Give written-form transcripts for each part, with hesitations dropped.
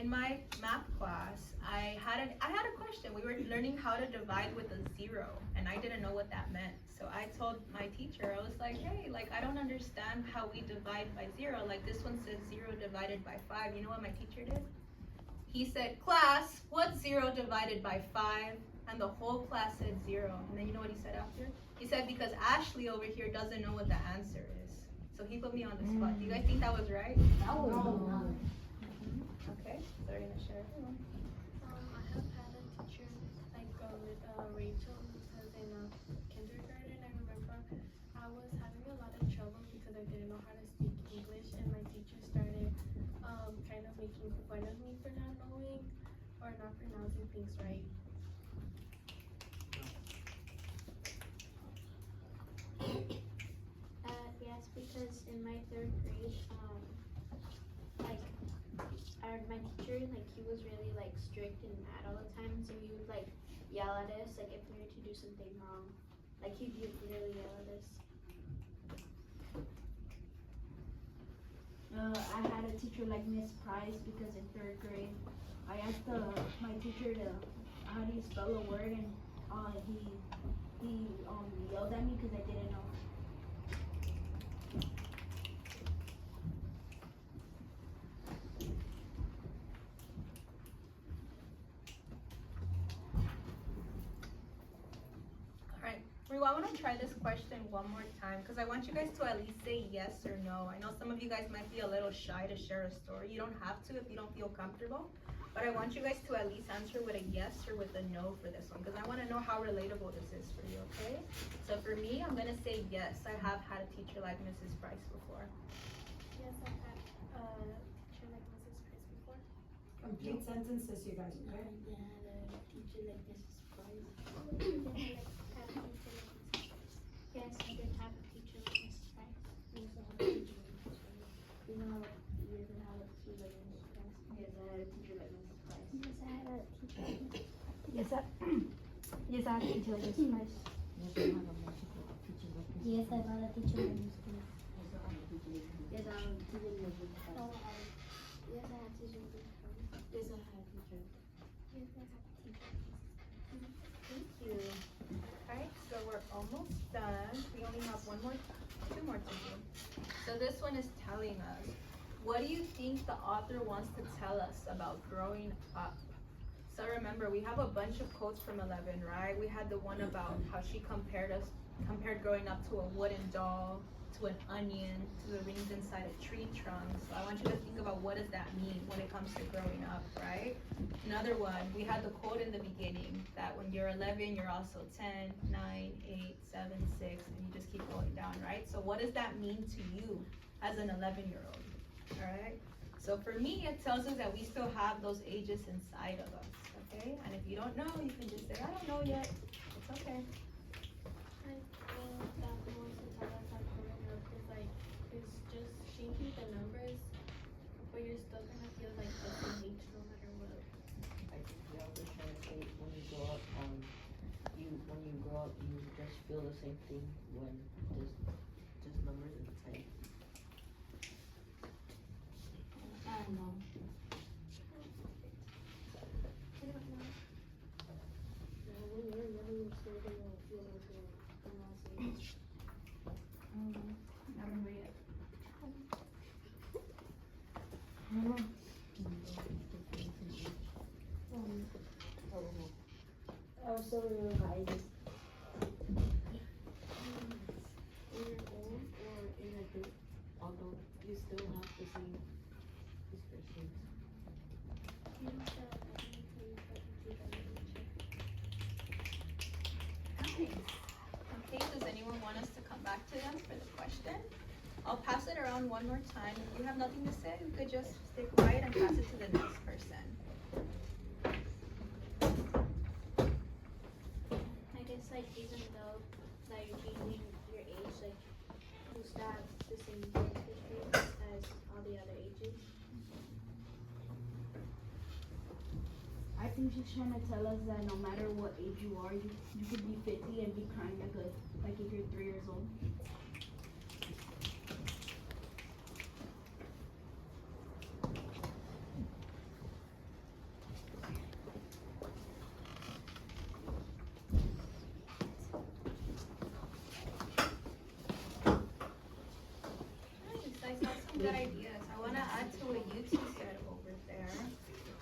in my math class, I had a question. We were learning how to divide with a zero, and I didn't know what that meant. So I told my teacher, I was like, hey, like I don't understand how we divide by zero. Like this one says 0 divided by 5. You know what my teacher did? He said, class, what's 0 divided by 5? And the whole class said 0. And then you know what he said after? He said, because Ashley over here doesn't know what the answer is. So he put me on the spot. Do you guys think that was right? No. Okay, so we're gonna share everyone. I have had a teacher like with Rachel because in kindergarten I remember I was having a lot of trouble because I didn't know how to speak English and my teacher started kind of making fun of me for not knowing or not pronouncing things right. Yes, because in my third grade, like my teacher, like he was really like strict and mad all the time, so he would like yell at us, like if we were to do something wrong, like he'd really yell at us. I had a teacher like Miss Price because in third grade, I asked my teacher to how do you spell a word, and he yelled at me because I didn't know. I want to try this question one more time because I want you guys to at least say yes or no. I know some of you guys might be a little shy to share a story. You don't have to if you don't feel comfortable, but I want you guys to at least answer with a yes or with a no for this one because I want to know how relatable this is for you, okay? So for me, I'm going to say yes. I have had a teacher like Mrs. Price before. Yes, I've had a teacher like Mrs. Price before. Complete sentences, you guys, okay? I had a teacher like Mrs. Price. Yes, I did have a teacher like Mrs. Price. You know how you didn't have a teacher like Mrs. Price? Yes, I had a teacher like Mrs. Price. Yes, I had a teacher. Yes, I had a teacher like Mrs. Price. Yes, I had a teacher like Mrs. Price. Yes, I had a teacher like Mrs. Price. Yes, I had a teacher like Mrs. Price. Yes, I had a teacher. Yes, I had a teacher. Thank you. Alright, so we're almost done. We only have two more to do. So this one is telling us, what do you think the author wants to tell us about growing up? So remember, we have a bunch of quotes from 11, right? We had the one about how she compared growing up to a wooden doll, to an onion, to the rings inside a tree trunk. So I want you to think about what does that mean when it comes to growing up, right? Another one, we had the quote in the beginning that when you're 11, you're also 10, 9, 8, 7, 6, and you just keep going down, right? So what does that mean to you as an 11-year-old, all right? So for me, it tells us that we still have those ages inside of us, okay? And if you don't know, you can just say, I don't know yet. It's okay. I think that the ones to tell us how growing up is like it's just changing the numbers, but you're still gonna feel like the same age no matter what. I think the author's trying to say when you grow up, you just feel the same thing when just numbers and type. I don't know. I don't know. When you're 11, you're still gonna feel like you're in that age. I remember yet. I was still revising. In your own or in a group, although you still have the same expressions. Okay, does anyone want us to come back to them for the question? I'll pass it around one more time. If you have nothing to say, you could just stay quiet and pass it to the next person. I guess like even though that you're changing your age, like you still have the same characteristics as all the other ages. I think she's trying to tell us that no matter what age you are, you could be 50 and be crying like if you're 3 years old. good ideas. I wanna add to what you two said over there.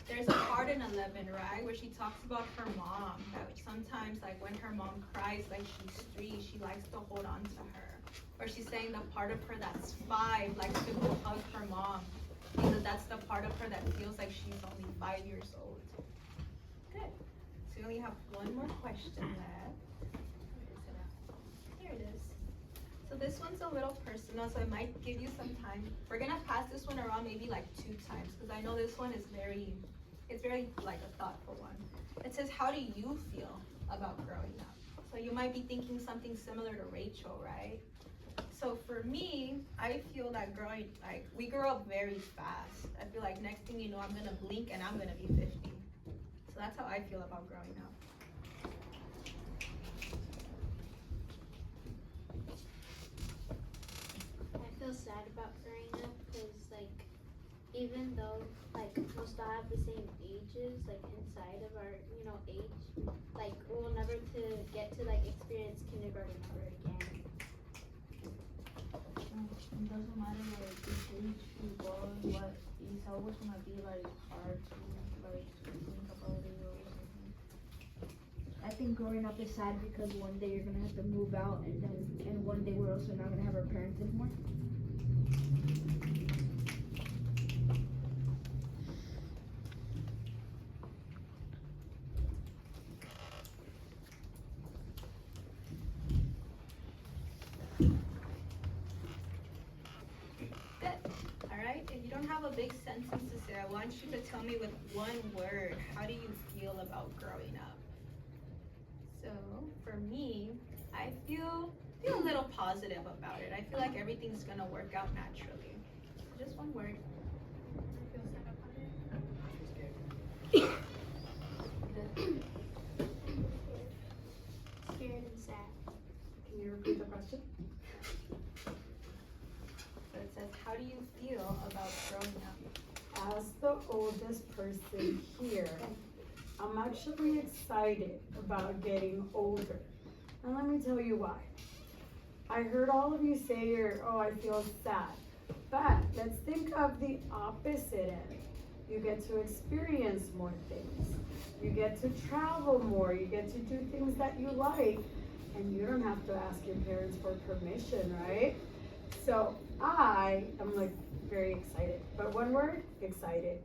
There's a part in 11, right, where she talks about her mom, that sometimes, like, when her mom cries, like, she's 3, she likes to hold on to her. Or she's saying the part of her that's 5 likes to go hug her mom, because that's the part of her that feels like she's only 5 years old. Good. So we only have one more question left. Where is it at? Here it is. So this one's a little personal, so it might give you some time. We're gonna pass this one around maybe like 2 times, because I know this one is very like a thoughtful one. It says, how do you feel about growing up? So you might be thinking something similar to Rachel, right? So for me, I feel that we grew up very fast. I feel like next thing you know, I'm gonna blink and I'm gonna be 50. So that's how I feel about growing up. I feel sad about growing up because, like, even though, like, we'll still have the same ages, like, inside of our, age, like, we'll never get to, like, experience kindergarten ever again. It doesn't matter like which age you go, what it's always gonna be like hard to like think about it or something. I think growing up is sad because one day you're gonna have to move out, and one day we're also not gonna have our parents anymore. If you don't have a big sentence to say, I want you to tell me with one word, how do you feel about growing up? So for me, I feel a little positive about it. I feel like everything's gonna work out naturally. So just one word. I feel sad about it. Scared and sad. Can you repeat the question? So it says, how do you feel about growing up? As the oldest person here, I'm actually excited about getting older. And let me tell you why. I heard all of you say, I feel sad. But let's think of the opposite end. You get to experience more things. You get to travel more. You get to do things that you like. And you don't have to ask your parents for permission, right? So I am like very excited. But one word, excited.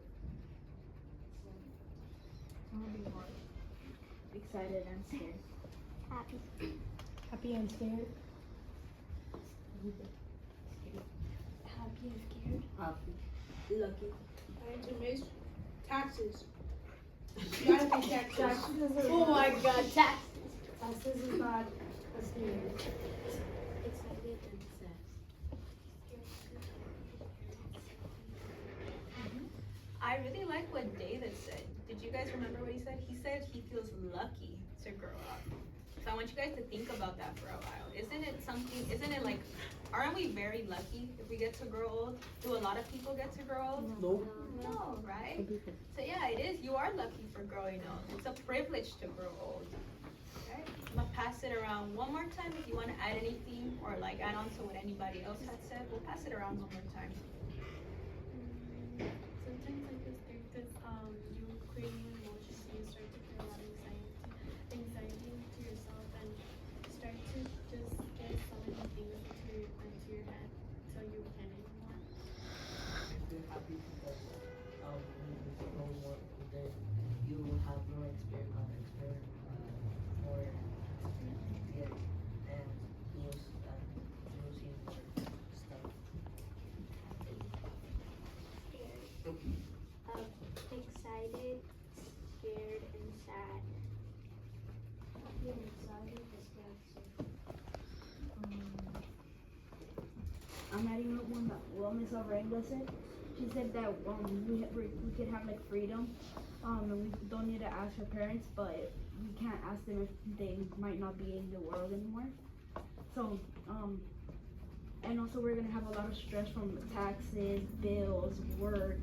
I'm gonna be more excited and scared. Happy. Happy and scared. Happy and scared. Happy. Lucky. Alright, so Miss, taxes. You gotta pay taxes. Taxes is Oh my god, taxes. Taxes is not a sneeze. Excited and sad. I really like what David said. Did you guys remember what he said? He said he feels lucky to grow up. So I want you guys to think about that for a while. Isn't it like, aren't we very lucky if we get to grow old? Do a lot of people get to grow old? Nope. No, right? So yeah, it is. You are lucky for growing old. It's a privilege to grow old. Okay? I'm gonna pass it around one more time. If you want to add anything or like add on to what anybody else had said, we'll pass it around one more time. Sometimes I just think that you create new emotions and you start to feel a lot of anxiety to yourself and start to just get so many things into your head so you can't anymore. I feel happy because when you grow more older, you have more experience, more yeah, and you see more stuff. Excited, scared, and sad. Happy and excited and scared. I'm adding up one that Miss Alvarenga said. She said that we could have like freedom, and we don't need to ask our parents, but we can't ask them if they might not be in the world anymore. So, and also we're gonna have a lot of stress from taxes, bills, work,